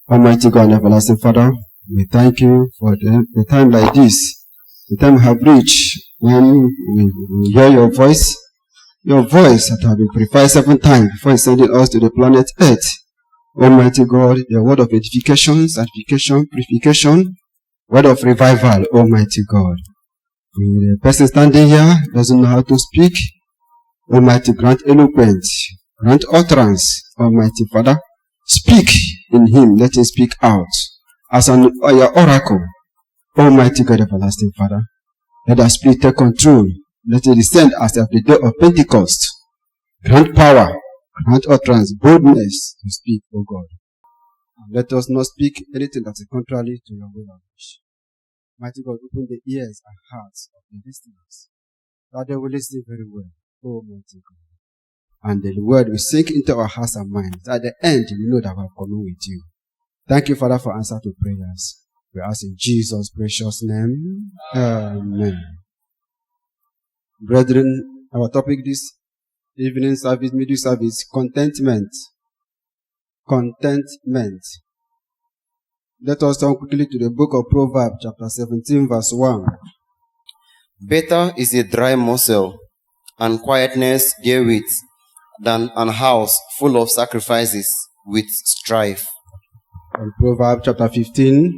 Almighty God, everlasting Father, we thank you for the time like this, the time we have reached when we hear your voice that has been purified 7 times before sending us to the planet Earth. Almighty God, the word of edification, sanctification, purification, word of revival, Almighty God. The person standing here doesn't know how to speak. Almighty, grant eloquence, grant utterance, Almighty Father. Speak in him, let him speak out as your oracle. Almighty God, everlasting Father, let our spirit take control. Let it descend as of the day of Pentecost. Grant power, grant utterance, boldness to speak, O God. And let us not speak anything that is contrary to your will and wish. Mighty God, open the ears and hearts of the listeners, that they will listen very well, Almighty God. And the word will sink into our hearts and minds. At the end, we know that we have come with you. Thank you, Father, for answer to prayers. We ask in Jesus' precious name. Amen. Brethren, our topic this evening service, middle service, contentment. Contentment. Let us turn quickly to the book of Proverbs, chapter 17, verse 1. Better is a dry morsel, and quietness therewith, than an house full of sacrifices with strife. And Proverbs chapter 15.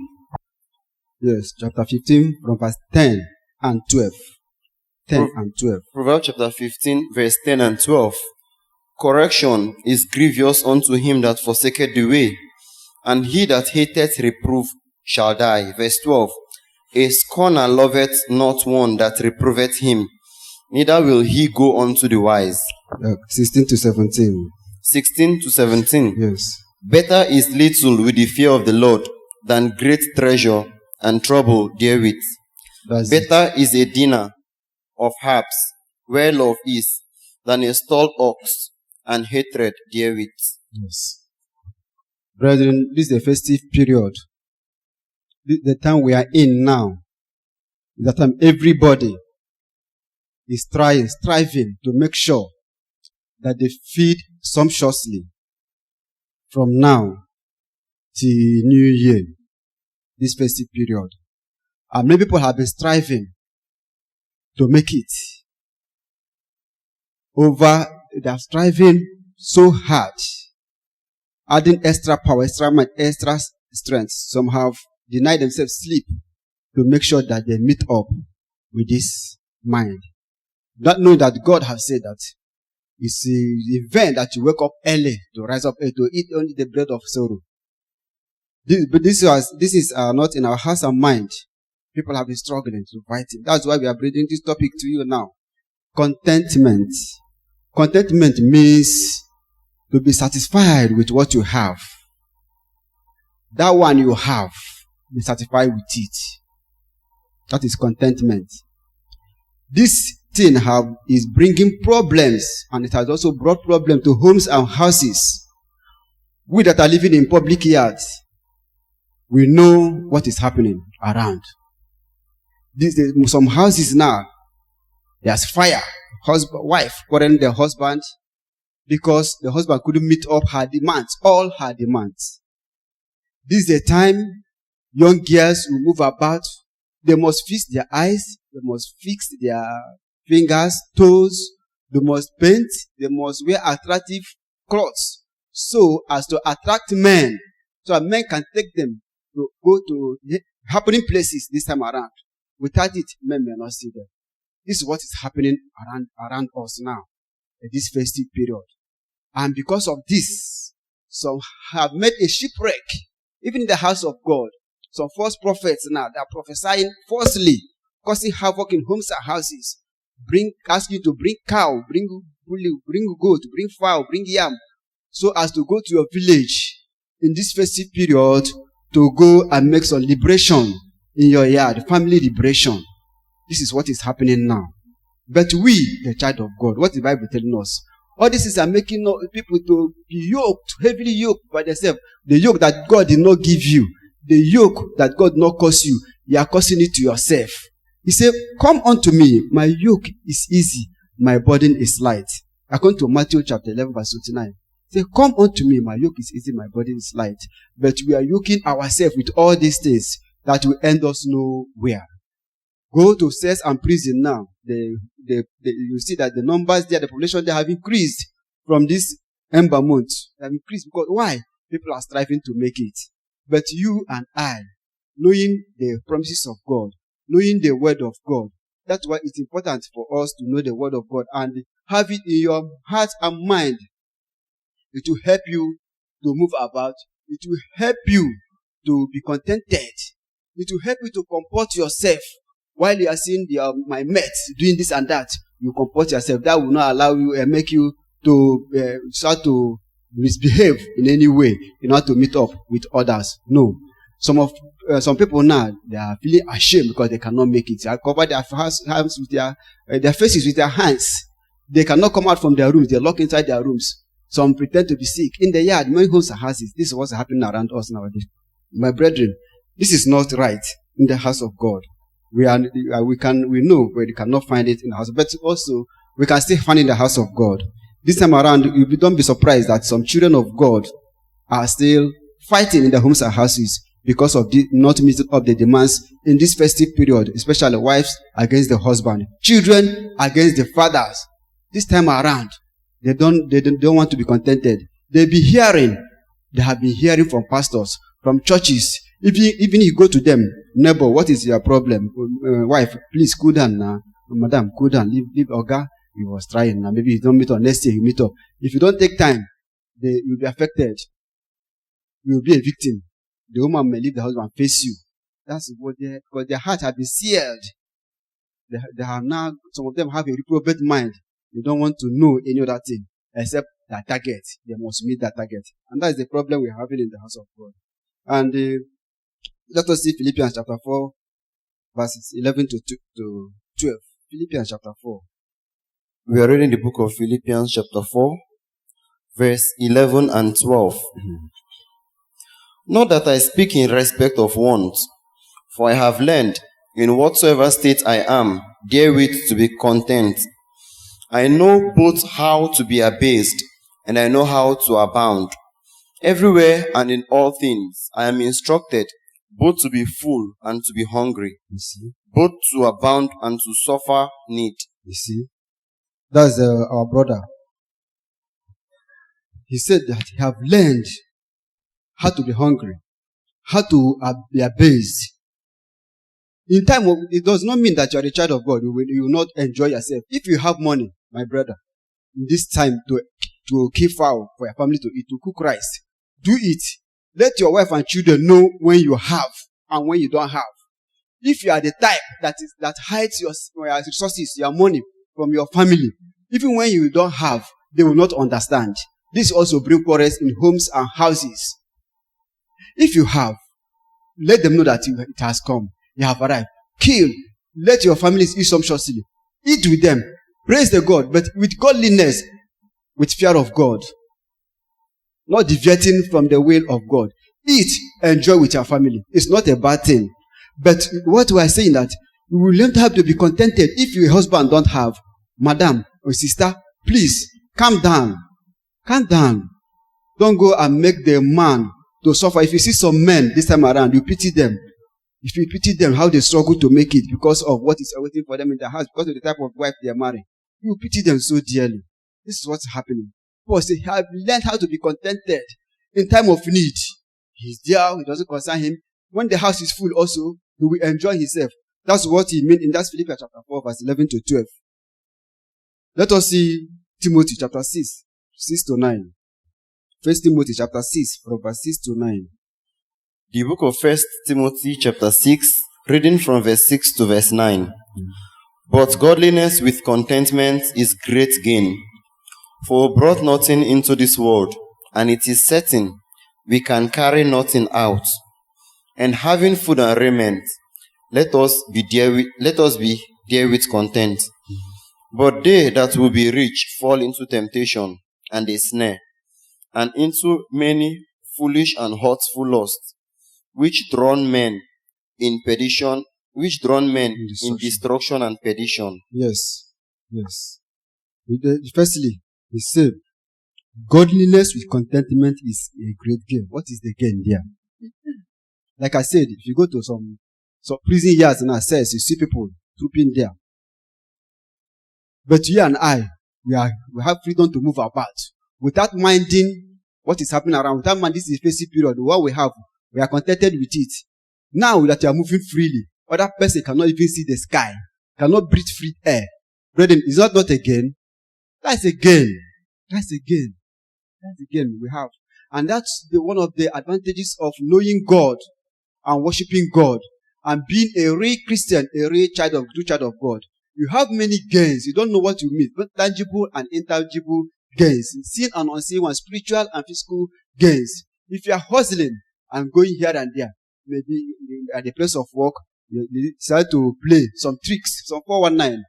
Yes, chapter 15 from verse 10 and 12. 10 and 12. Proverbs chapter 15, verse 10 and 12. Correction is grievous unto him that forsaketh the way, and he that hateth reproof shall die. Verse 12. A scorner loveth not one that reproveth him, neither will he go unto the wise. 16 to 17. 16 to 17. Yes. Better is little with the fear of the Lord than great treasure and trouble therewith. Better is a dinner of herbs, where love is, than a stalled ox and hatred therewith. Yes. Brethren, this is the festive period. The time we are in now. The time everybody is striving to make sure that they feed sumptuously from now till New Year, this festive period. And many people have been striving to make it. They are striving so hard, adding extra power, extra might, extra strength. Some have denied themselves sleep to make sure that they meet up with this mind. Not knowing that God has said that it's an event that you wake up early to rise up early to eat only the bread of sorrow. This is not in our hearts and mind. People have been struggling to fight it. That's why we are bringing this topic to you now. Contentment. Contentment means to be satisfied with what you have. That one you have, be satisfied with it. That is contentment. This thing is bringing problems, and it has also brought problems to homes and houses. We that are living in public yards, we know what is happening around. Some houses now, there's fire. Wife quarreling the husband because the husband couldn't meet up her demands, all her demands. This is the time young girls will move about. They must fix their eyes, they must fix their fingers, toes, they must paint, they must wear attractive clothes so as to attract men, so that men can take them to go to happening places this time around. Without it, men may not see them. This is what is happening around us now, in this festive period. And because of this, some have made a shipwreck, even in the house of God. Some false prophets now, they are prophesying falsely, causing havoc in homes and houses. Ask you to bring cow, bring goat, bring fowl, bring yam, so as to go to your village in this festive period to go and make some liberation in your yard, family liberation. This is what is happening now. But we, the child of God, what is the Bible telling us? All this is making people to be yoked, heavily yoked by themselves. The yoke that God did not give you, the yoke that God did not cause you, you are causing it to yourself. He said, come unto me, my yoke is easy, my burden is light. According to Matthew chapter 11 verse 29. Say, come unto me, my yoke is easy, my burden is light. But we are yoking ourselves with all these things that will end us nowhere. Go to cells and prison now. You see that the numbers there, the population there have increased from this ember month. They have increased because why? People are striving to make it. But you and I, knowing the promises of God, knowing the word of God, that's why it's important for us to know the word of God and have it in your heart and mind. It will help you to move about. It will help you to be contented. It will help you to comport yourself. While you are seeing my mates doing this and that, you comport yourself. That will not allow you and make you to start to misbehave in any way in order to meet up with others. No. Some people now, they are feeling ashamed because they cannot make it. They cover their hands with their faces with their hands. They cannot come out from their rooms. They lock inside their rooms. Some pretend to be sick. In the yard, many homes are houses. This is what's happening around us nowadays. My brethren, this is not right in the house of God. We know where you cannot find it in the house, but also we can still find it in the house of God. This time around, don't be surprised that some children of God are still fighting in the homes and houses because of not meeting up the demands in this festive period, especially wives against the husband, children against the fathers. This time around, they don't want to be contented. They have been hearing from pastors, from churches. Even you go to them, neighbor, what is your problem? Wife, please cool down now. Madam, cool down. Leave Oga. He was trying now. Maybe he don't meet up. Next year he meet up. If you don't take time, you'll be affected. You'll be a victim. The woman may leave the husband face you. That's what because their heart has been sealed. They have now, some of them have a reprobate mind. They don't want to know any other thing except that target. They must meet that target. And that is the problem we're having in the house of God. And let us see Philippians chapter 4, verses 11 to 12. Philippians chapter 4. We are reading the book of Philippians chapter 4, verse 11 and 12. Mm-hmm. Not that I speak in respect of want, for I have learned in whatsoever state I am, therewith to be content. I know both how to be abased, and I know how to abound. Everywhere and in all things I am instructed, both to be full and to be hungry, You see? both to abound and to suffer need. You see? That's our brother. He said that he have learned how to be hungry, how to be abased. In time, it does not mean that you are a child of God. You will not enjoy yourself. If you have money, my brother, in this time to keep fowl for your family to eat, to cook rice, do it. Let your wife and children know when you have and when you don't have. If you are the type that hides your resources, your money from your family, even when you don't have, they will not understand. This also brings quarrels in homes and houses. If you have, let them know that it has come. You have arrived. Kill. Let your families eat sumptuously. Eat with them. Praise the God, but with godliness, with fear of God. Not deviating from the will of God. Eat, enjoy with your family. It's not a bad thing. But what we are saying that we will learn to have to be contented. If your husband don't have, madam or sister, please calm down. Calm down. Don't go and make the man to suffer. If you see some men this time around, you pity them. If you pity them, how they struggle to make it because of what is waiting for them in their house, because of the type of wife they are marrying. You pity them so dearly. This is what's happening. Paul said, he has learned how to be contented in time of need. He's there, it doesn't concern him. When the house is full also, he will enjoy himself. That's what he meant in that Philippians chapter 4, verse 11 to 12. Let us see Timothy chapter 6, 6 to 9. 1 Timothy chapter 6, from verse 6 to 9. The book of 1 Timothy chapter 6, reading from verse 6 to verse 9. But godliness with contentment is great gain. For we brought nothing into this world, and it is certain we can carry nothing out. And having food and raiment, let us be therewith content. But they that will be rich fall into temptation and a snare, and into many foolish and hurtful lusts, which drown men in perdition, in destruction and perdition. Yes. Firstly, he said Godliness with contentment is a great gain. What is the gain there? Like I said, if you go to some prison yards and access, you see people trooping there. But you and I, we have freedom to move about without minding what is happening around. Without minding this is a facing period. What we have, we are contented with it. Now that you are moving freely, other person cannot even see the sky, cannot breathe free air. Brethren, is that not a gain? That's a gain. That's a gain. That's a gain we have. And that's one of the advantages of knowing God and worshiping God and being a real Christian, a real true child of God. You have many gains. You don't know what you mean, but tangible and intangible gains, seen and unseen ones, spiritual and physical gains. If you are hustling and going here and there, maybe at the place of work, you decide to play some tricks, some 419,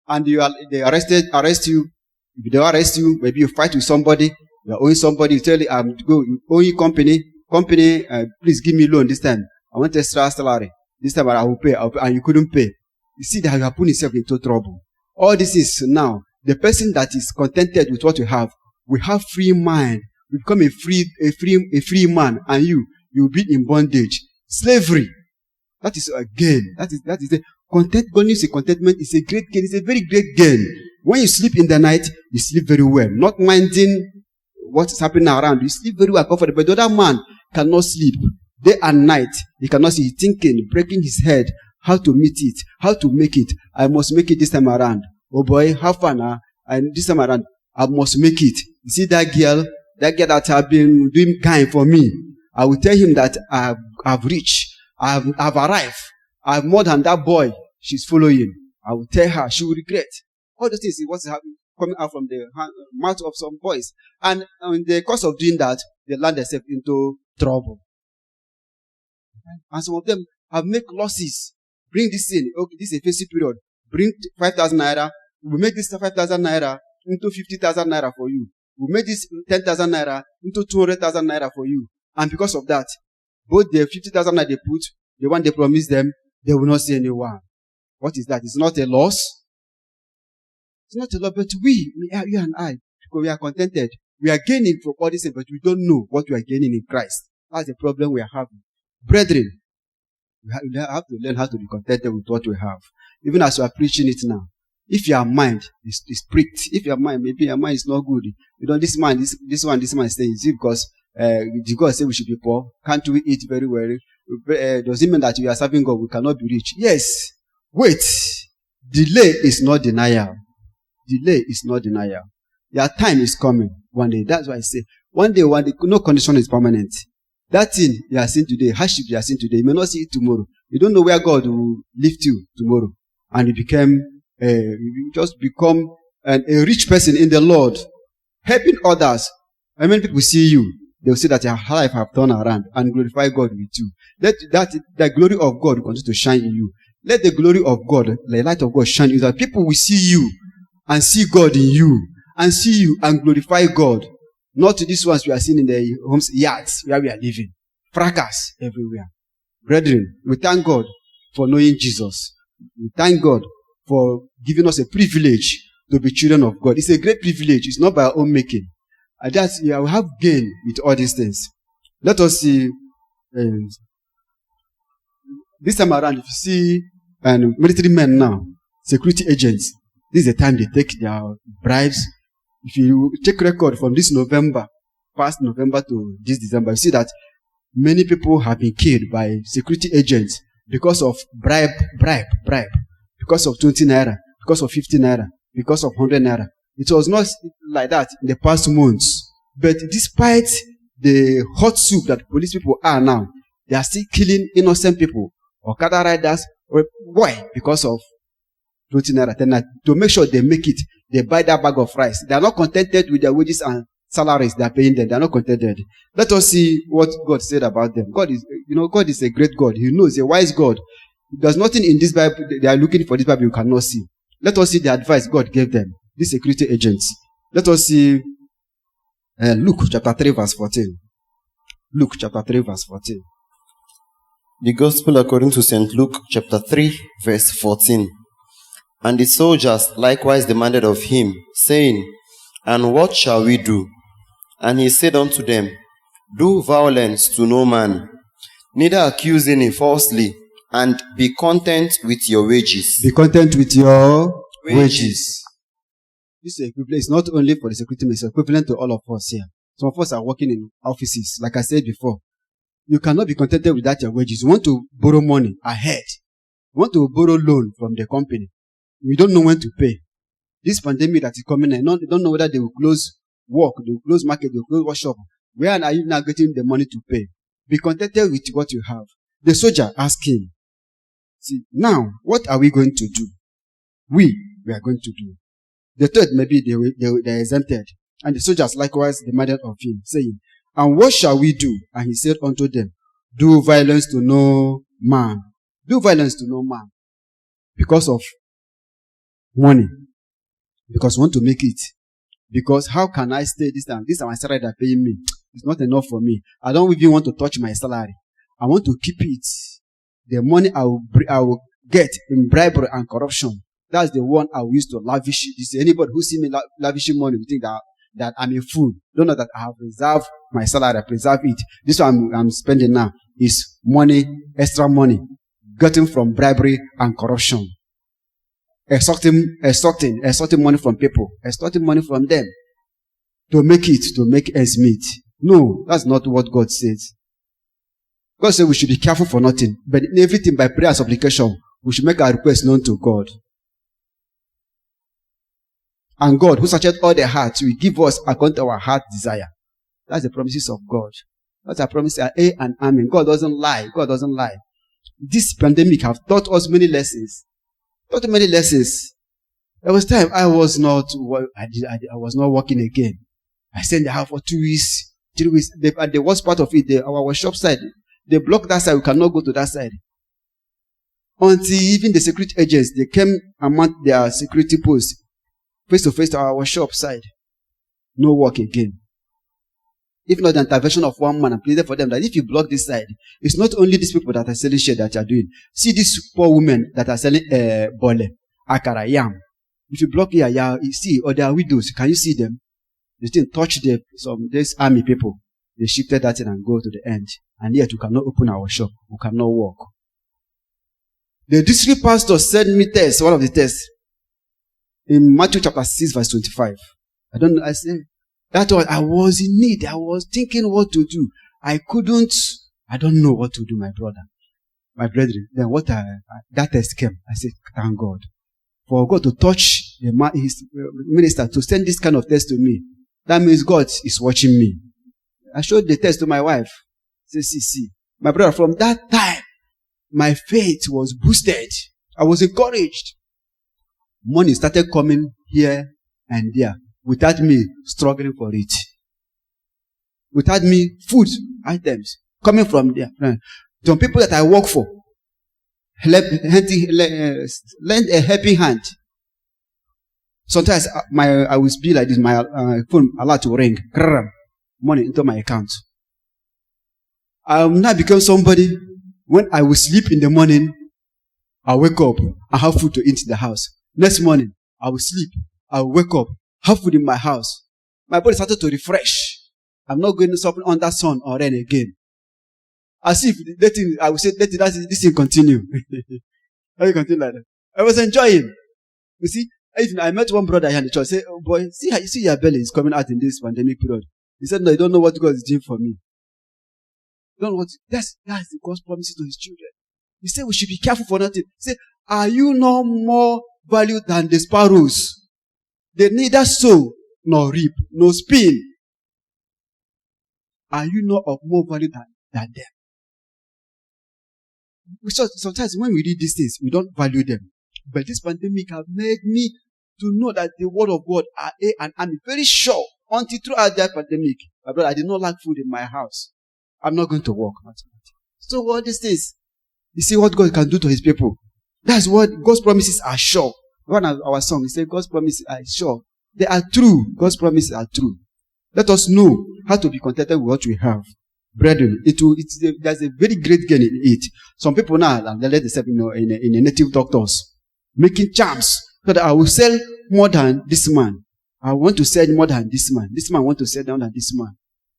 and they arrest you. If they arrest you, maybe you fight with somebody, you are owing somebody, you tell them, you owe your company, please give me loan this time. I want extra salary. This time I will pay, and you couldn't pay. You see that you have put yourself into trouble. All this is now, the person that is contented with what you have, will have free mind, will become a free man, and you will be in bondage. Slavery. That is a gain. That is the content. God news, contentment is a great gain. It's a very great gain. When you sleep in the night, you sleep very well. Not minding what is happening around. You sleep very well, comfortable. But the other man cannot sleep. Day and night, he cannot see. He's thinking, breaking his head, how to meet it, how to make it. I must make it this time around. Oh boy, have fun, huh? And this time around, I must make it. You see that girl that have been doing kind for me. I will tell him that I've reached, I've arrived. I've more than that boy she's following. I will tell her, she will regret. All those things is what's coming out from the mouth of some boys. And in the course of doing that, they land themselves into trouble. And some of them have made losses. Bring this in. Okay, this is a facing period. Bring 5,000 naira. We make this 5,000 naira into 50,000 naira for you. We make this 10,000 naira into 200,000 naira for you. And because of that, both the 50,000 naira they put, the one they promise them, they will not see anyone. What is that? It's not a loss. It's not a loss, but you and I, because we are contented. We are gaining from all this, but we don't know what we are gaining in Christ. That's the problem we are having. Brethren, we have to learn how to be contented with what we have. Even as we are preaching it now. If your mind is pricked, if your mind, maybe your mind is not good, you know, this man is saying, is it because God said we should be poor? Can't we eat very well? Does it mean that we are serving God, we cannot be rich? Yes. Wait. Delay is not denial. Delay is not denial. Your time is coming one day. That's why I say, one day, no condition is permanent. That thing you are seeing today, hardship you are seeing today, you may not see it tomorrow. You don't know where God will lift you tomorrow. And you just become a rich person in the Lord, helping others. And when people see you, they will say that your life have turned around and glorify God with you. Let the glory of God continue to shine in you. Let the glory of God, the light of God shine in you. That people will see you and see God in you and see you and glorify God. Not to these ones we are seeing in the homes, yards where we are living. Fracas everywhere. Brethren, we thank God for knowing Jesus. We thank God for giving us a privilege to be children of God. It's a great privilege. It's not by our own making. And that's, we have gain with all these things. Let us see, this time around, if you see military men now, security agents, this is the time they take their bribes. If you check record from this November, past November to this December, you see that many people have been killed by security agents because of bribe, because of 20 naira, because of 50 naira, because of 100 naira. It was not like that in the past months. But despite the hot soup that police people are now, they are still killing innocent people, Okada riders. Why? Because of 20 naira, 10 naira. To make sure they make it, they buy that bag of rice. They are not contented with their wages and salaries they are paying them. They are not contented. Let us see what God said about them. God is a great God. He knows, a wise God. There's nothing in this Bible, they are looking for this Bible you cannot see. Let us see the advice God gave them, these security agents. Let us see Luke chapter 3 verse 14. Luke chapter 3 verse 14. The Gospel according to St. Luke chapter 3 verse 14. And the soldiers likewise demanded of him, saying, And what shall we do? And he said unto them, Do violence to no man, neither accuse any falsely, and be content with your wages. Be content with your wages. This equivalent is not only for the security men, it's equivalent to all of us here. Some of us are working in offices, like I said before. You cannot be contented without your wages. You want to borrow money ahead. You want to borrow loan from the company. You don't know when to pay. This pandemic that is coming, you don't know whether they will close work, they will close market, they will close workshop. Where are you now getting the money to pay? Be contented with what you have. The soldier asked him, see, now, what are we going to do? We are going to do. The third, maybe they exempted. And the soldiers likewise demanded of him, saying, And what shall we do? And he said unto them, Do violence to no man. Do violence to no man. Because of money. Because we want to make it. Because how can I stay this time? This is my salary they're paying me. It's not enough for me. I don't even want to touch my salary. I want to keep it. The money I will get in bribery and corruption. That's the one I will use to lavish. This anybody who see me lavishing money will think that I'm a fool. Don't know that I have reserved my salary. I preserve it. This one I'm spending now is money, extra money, getting from bribery and corruption. Extorting money from people, extorting money from them to make ends meet. No, that's not what God says. God said we should be careful for nothing, but in everything by prayer and supplication, we should make our requests known to God. And God, who searcheth all the hearts, will give us according to our heart desire. That's the promises of God. That's our promise. A and amen. God doesn't lie. God doesn't lie. This pandemic have taught us many lessons. There was time I was not working again. I stayed in the house for 2 weeks, 3 weeks. And the worst part of it, our workshop side, they blocked that side. We cannot go to that side. Until even the security agents, they came among their security posts, face to face to our workshop side. No work again. If not the intervention of one man, I pleaded for them that if you block this side, it's not only these people that are selling shit that you are doing. See these poor women that are selling bole, akara, yam. If you block here, you see, or they are widows, can you see them? They still touch these army people. They shifted that in and go to the end. And yet we cannot open our shop. We cannot work. The district pastor sent me one of the tests. In Matthew chapter 6 verse 25. I said, that was, I was in need. I was thinking what to do. I don't know what to do, my brother. My brethren. Then that test came. I said, thank God. For God to touch his minister to send this kind of test to me. That means God is watching me. I showed the test to my wife. I said, see. My brother, from that time, my faith was boosted. I was encouraged. Money started coming here and there without me struggling for it. Without me, food items coming from there. Some people that I work for, lend a helping hand. Sometimes I will be like this, my phone allowed to ring. Money into my account. I will now become somebody, when I will sleep in the morning, I wake up, I have food to eat in the house. Next morning, I will sleep, I will wake up, have food in my house. My body started to refresh. I'm not going to suffer under sun or rain again. As if I would say, this thing continue. How you continue like that? I was enjoying. You see, I met one brother here in the church. Say, oh boy, see your belly is coming out in this pandemic period. He said, no, you don't know what God is doing for me. You don't know what, that's the God's promises to his children. He said we should be careful for nothing. He said, are you no more valued than the sparrows? They neither sow nor reap, nor spin. Are you not of more value than them? Sometimes when we read these things, we don't value them. But this pandemic has made me to know that the word of God and I'm very sure until throughout that pandemic, my brother, I did not lack food in my house. I'm not going to work. So what these things? You see what God can do to his people. That's what God's promises are sure. One of our songs, he said God's promises are sure. They are true. God's promises are true. Let us know how to be contented with what we have. Brethren, there's a very great gain in it. Some people now, they let themselves in a native doctors, making charms, so that I will sell more than this man. I want to sell more than this man. This man want to sell more than this man.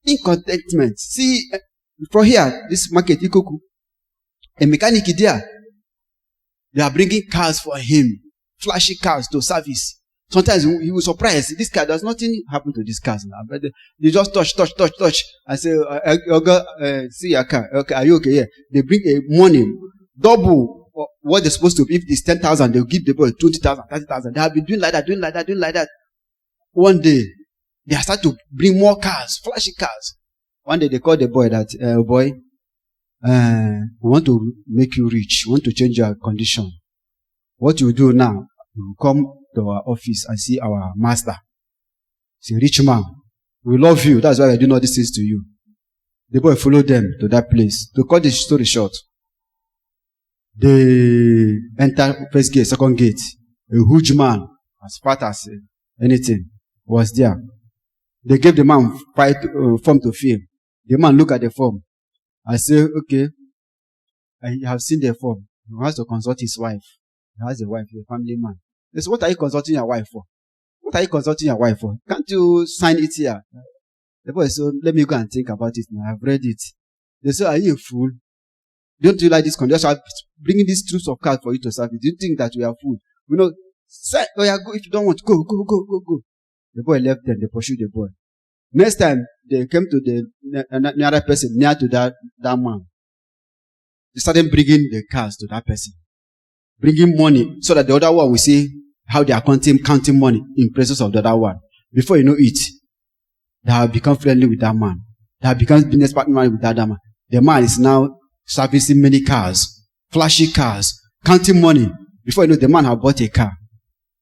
Incontentment. See, from here, this market, Ikoku, a mechanic there, they are bringing cars for him, flashy cars to service. Sometimes he was surprised. This car, there's nothing happen to this car now. But they just touch. I say, see your car. Okay, are you okay? Yeah. They bring a money, double what they're supposed to. If it's 10,000, they'll give the boy 20,000, 30,000. They have been doing like that. One day, they start to bring more cars, flashy cars. One day they call the boy that, boy, we want to make you rich. We want to change your condition. What you do now, you come to our office and see our master. He's a rich man. We love you. That's why I do all these things to you. The boy followed them to that place. To cut the story short, they enter first gate, second gate. A huge man, as fat as anything, was there. They gave the man form to fill. The man look at the form. I say, okay, I have seen the form. He has to consult his wife. He has a wife, a family man. They say, what are you consulting your wife for? What are you consulting your wife for? Can't you sign it here? The boy said, let me go and think about it now. I've read it. They say, are you a fool? Don't you like this condition? I'm bringing these troops of cards for you to serve it. Do you think that we are fool? You know, say, oh yeah, go. If you don't want to go. The boy left them. They pursued the boy. Next time, they came to the other person near to that man. They started bringing the cars to that person. Bringing money so that the other one will see how they are counting money in presence of the other one. Before you know it, they have become friendly with that man. They have become business partner with that man. The man is now servicing many cars, flashy cars, counting money. Before you know, the man have bought a car.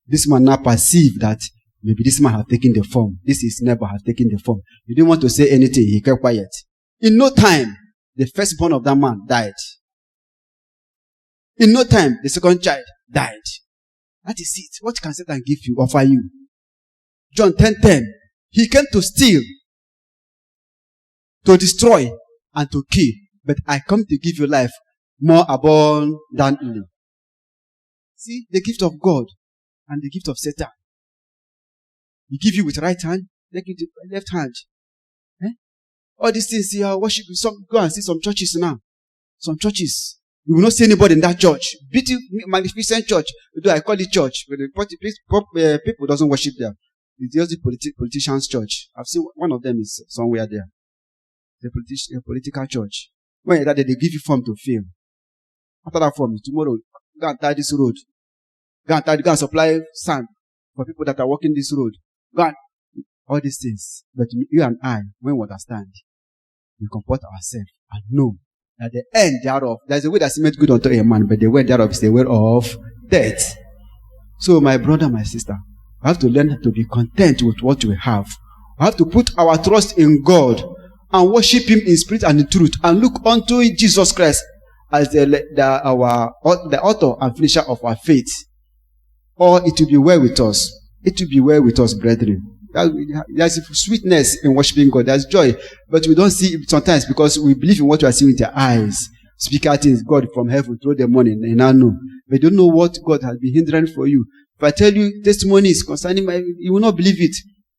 This man now perceived that maybe this man has taken the form. His neighbor has taken the form. He didn't want to say anything. He kept quiet. In no time, the firstborn of that man died. In no time, the second child died. That is it. What can Satan give you, offer you? John 10:10. He came to steal, to destroy, and to kill. But I come to give you life more abundantly. See, the gift of God and the gift of Satan. He give you with right hand, they give you with left hand. All these things you are worshiping. Go and see some churches now. Some churches. You will not see anybody in that church. Beauty, magnificent church. Though I call it church, but the people doesn't worship there. It's just the politician's church. I've seen one of them is somewhere there. The political church. When that they give you form to fill. After that form, tomorrow, go and tie this road. Go and supply sand for people that are walking this road. Go and all these things. But you and I, when we understand, we comport ourselves and know at the end thereof, there's a way that seemeth good unto a man, but the way thereof is the way of death. So, my brother, my sister, we have to learn to be content with what we have. We have to put our trust in God and worship Him in spirit and in truth, and look unto Jesus Christ as the author and finisher of our faith. Or it will be well with us. It will be well with us, brethren. There's sweetness in worshiping God. There's joy. But we don't see it sometimes because we believe in what we are seeing with our eyes. Speak out things, God from heaven, throw the money, and I know. But you don't know what God has been hindering for you. If I tell you testimonies concerning you will not believe it.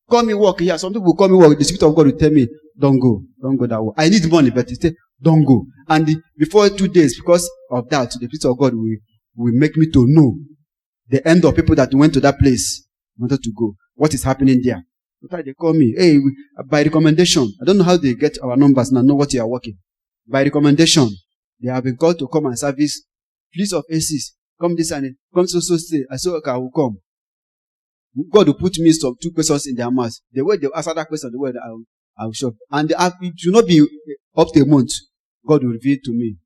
Call me work here. Some people call me work. The Spirit of God will tell me, don't go that way. I need money, but He said, don't go. And before 2 days, because of that, the Spirit of God will make me to know the end of people that went to that place wanted to go. What is happening there? Sometimes they call me, hey, by recommendation. I don't know how they get our numbers and know what you are working. By recommendation, they have been called to come and service fleets of aces. Come this and come so say. I say, okay, I will come. God will put me some 2 questions in their mouth. The way they answer that question, the way I will show. And it should not be up to a month. God will reveal to me.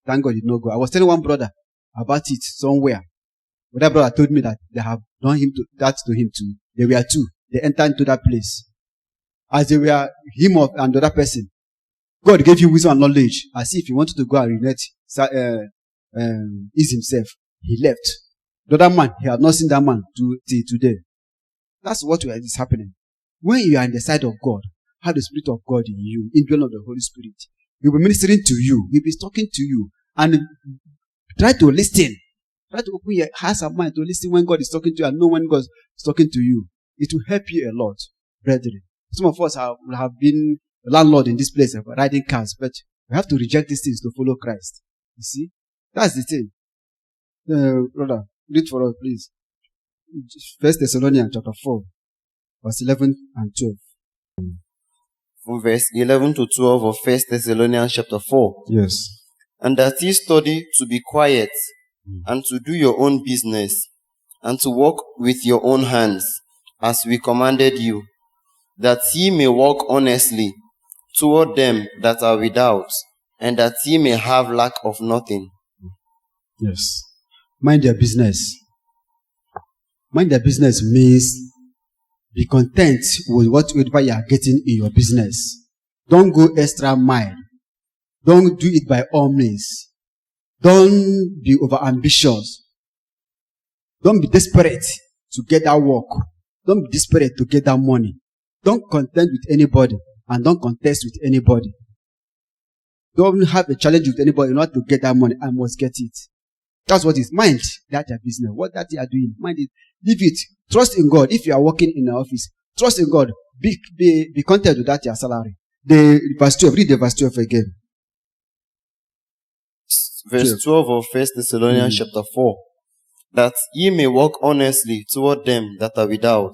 Thank God he did not go. I was telling one brother about it somewhere. But that brother told me that they have done that to him too. They were 2. They entered into that place. As they were him and the other person. God gave you wisdom and knowledge. As if he wanted to go and relate, ease himself. He left. The other man, he had not seen that man till today. That's what is happening. When you are in the side of God, have the Spirit of God in you, in the of the Holy Spirit. He'll be ministering to you. He'll be talking to you. And try to listen. Try to open your heart and mind to listen when God is talking to you and know when God is talking to you. It will help you a lot, brethren. Some of us have been landlord in this place riding cars, but we have to reject these things to follow Christ. You see? That's the thing. Brother, read for us, please. 1 Thessalonians chapter 4, verse 11 and 12. From verse 11 to 12 of 1 Thessalonians chapter 4. Yes. And that ye study to be quiet, and to do your own business, and to work with your own hands, as we commanded you, that ye may walk honestly toward them that are without, and that ye may have lack of nothing. Yes. Mind your business. Mind your business means be content with whatever you are getting in your business. Don't go extra mile. Don't do it by all means. Don't be overambitious. Don't be desperate to get that work. Don't be desperate to get that money. Don't contend with anybody and don't contest with anybody. Don't have a challenge with anybody in order to get that money. I must get it. That's what it is. Mind that your business. What that you are doing. Mind it. Leave it. Trust in God. If you are working in an office, trust in God. Be content with that your salary. The verse 12. Read the verse 12 again. Verse 12 of 1 Thessalonians chapter 4. That ye may walk honestly toward them that are without,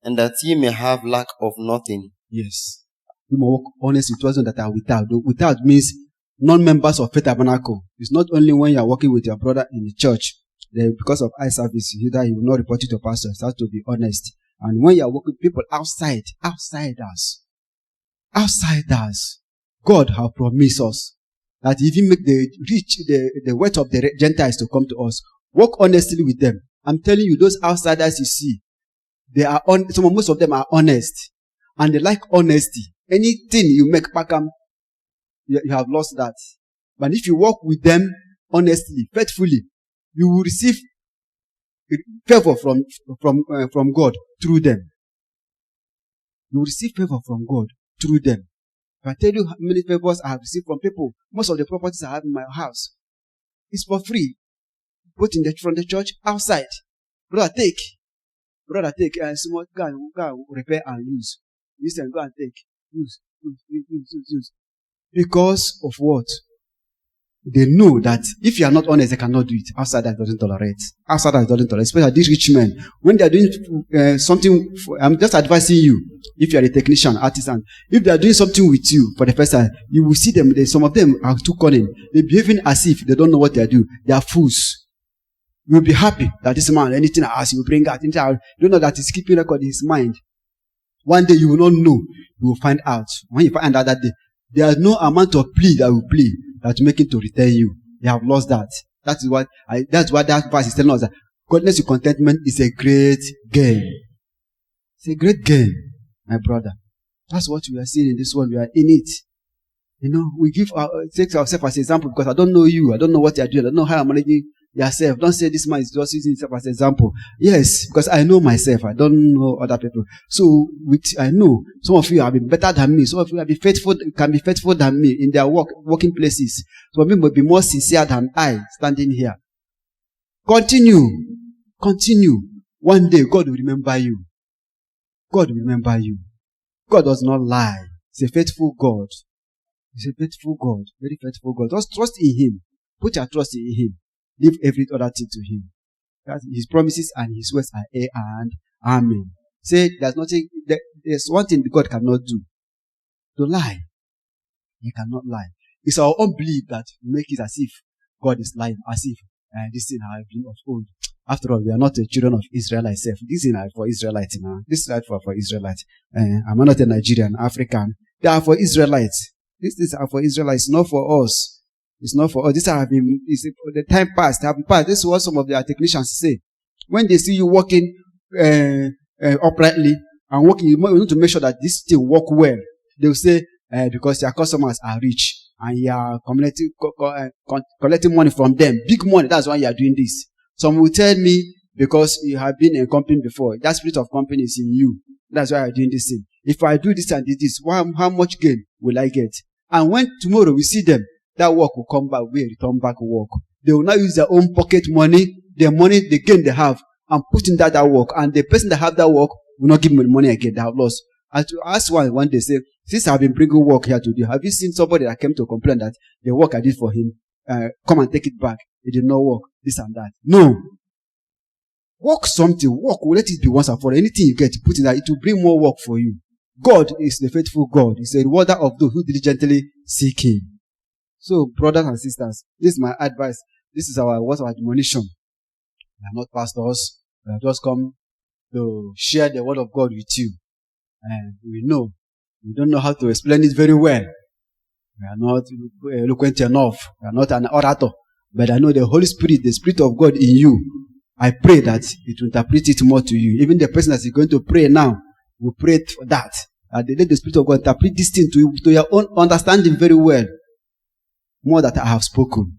and that ye may have lack of nothing. Yes. We may walk honestly towards them that are without. Without means non-members of Faith Tabernacle. It's not only when you are working with your brother in the church, because of eye service, either he will not report it to pastor. It has to be honest. And when you are working with people outsiders, God has promised us that if He make the rich, the wealth of the Gentiles to come to us, work honestly with them. I'm telling you, those outsiders you see, they are most of them are honest, and they like honesty. Anything you make back, you have lost that. But if you work with them honestly, faithfully, you will receive favor from God through them. You will receive favor from God through them. If I tell you how many favors I have received from people, most of the properties I have in my house is for free. Both from the church, outside. Brother, take. Small go repair and use. Listen, go and take. Use. Because of what? They know that if you are not honest, they cannot do it. Outsiders doesn't tolerate. Especially these rich men. When they are doing something, I'm just advising you, if you are a technician, artisan, if they are doing something with you for the first time, you will see them, some of them are too cunning. They're behaving as if they don't know what they are doing. They are fools. You will be happy that this man, anything I ask, he will bring out. You don't know that he's keeping record in his mind. One day you will not know. You will find out. When you find out that day, there is no amount of plea that will plea that will make him to return you. You have lost that. That's what that verse is telling us. That godliness with contentment is a great gain. It's a great gain, my brother. That's what we are seeing in this world. We are in it. You know, we take ourselves as an example because I don't know you. I don't know what you are doing. I don't know how I'm managing yourself. Don't say this man is just using himself as an example. Yes, because I know myself. I don't know other people. So, I know some of you have been better than me. Some of you can be faithful than me in their working places. Some of you will be more sincere than I standing here. Continue. One day, God will remember you. God does not lie. He's a faithful God. Very faithful God. Just trust in Him. Put your trust in Him. Leave every other thing to Him. His promises and His words are A and Amen. Say there's one thing God cannot do. To lie. He cannot lie. It's our unbelief that makes it as if God is lying, as if this thing has been of old. After all, we are not the children of Israel itself. This is for Israelites now. This is for Israelites. I'm not a Nigerian, African. They are for Israelites. These are for Israelites, not for us. It's not for us. The time passed. This is what some of their technicians say. When they see you working uprightly and working, you need to make sure that this thing work well. They will say, because your customers are rich and you are collecting money from them, big money. That's why you are doing this. Some will tell me because you have been in a company before, that spirit of company is in you. That's why you are doing this thing. If I do this and this, how much gain will I get? And when tomorrow we see them, that work will come back, we return back work. They will not use their own pocket money, the gain they have, and put in that work. And the person that have that work will not give me the money again. They have lost. And to ask one day, say, since I've been bringing work here to do, have you seen somebody that came to complain that the work I did for him, come and take it back? It did not work, this and that. No. Work something. Work. Let it be once and for all. Anything you get, put in that. It will bring more work for you. God is the faithful God. He's a rewarder of those who diligently seek Him. So, brothers and sisters, this is my advice. This is our words of admonition. We are not pastors. We have just come to share the word of God with you. And we don't know how to explain it very well. We are not eloquent enough. We are not an orator. But I know the Holy Spirit, the Spirit of God in you, I pray that it will interpret it more to you. Even the person that is going to pray now will pray for that. And let the Spirit of God interpret this thing to your own understanding very well. More that I have spoken.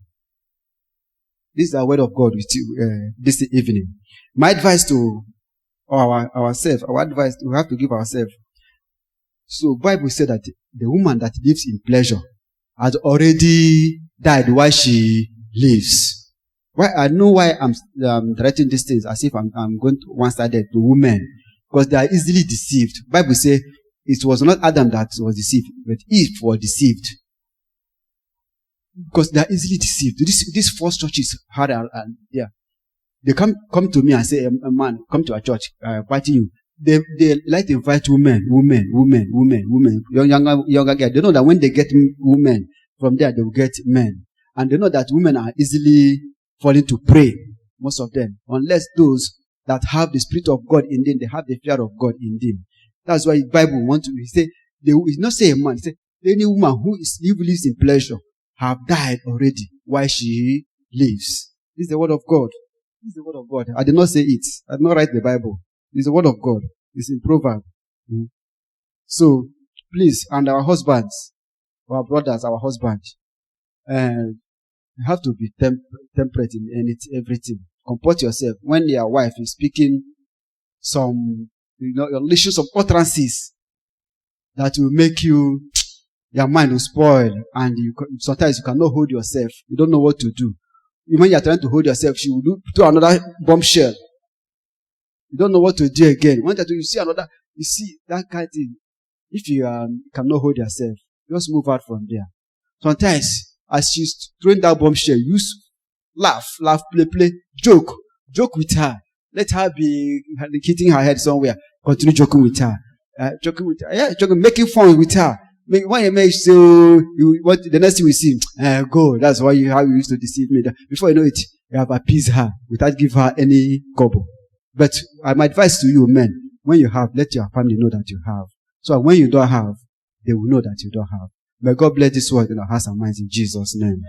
This is the word of God with you this evening. My advice to ourselves, our advice we have to give ourselves. So Bible said that the woman that lives in pleasure has already died while she lives. Why I know why I'm directing these things as if I'm going to one-sided to women, because they are easily deceived. Bible says it was not Adam that was deceived, but Eve was deceived. Because they are easily deceived. These false churches, they come to me and say, a man, come to our church, inviting you. They like to invite women, younger girls. They know that when they get women, from there they will get men. And they know that women are easily falling to prey, most of them. Unless those that have the Spirit of God in them, they have the fear of God in them. That's why the Bible wants to say, they will not say a man, it say, any woman who lives in pleasure have died already while she lives. This is the word of God. This is the word of God. I did not say it. I did not write the Bible. It's the word of God. It's in Proverbs. So, please, and our husbands, our brothers, our husbands, you have to be temperate in everything. Comport yourself. When your wife is speaking some, unleashing some utterances that will make your mind will spoil, and sometimes you cannot hold yourself. You don't know what to do. When you are trying to hold yourself, she will do another bombshell. You don't know what to do again. When you see that kind of thing. If you cannot hold yourself, just move out from there. Sometimes, as she's throwing that bombshell, laugh, play, joke with her. Let her be hitting her head somewhere. Continue joking with her. Making fun with her. When you make the next thing we see, go. That's how you used to deceive me. Before you know it, you have appeased her without giving her any kobo. But my advice to you, men, when you have, let your family know that you have. So when you don't have, they will know that you don't have. May God bless this word in our hearts and minds in Jesus' name.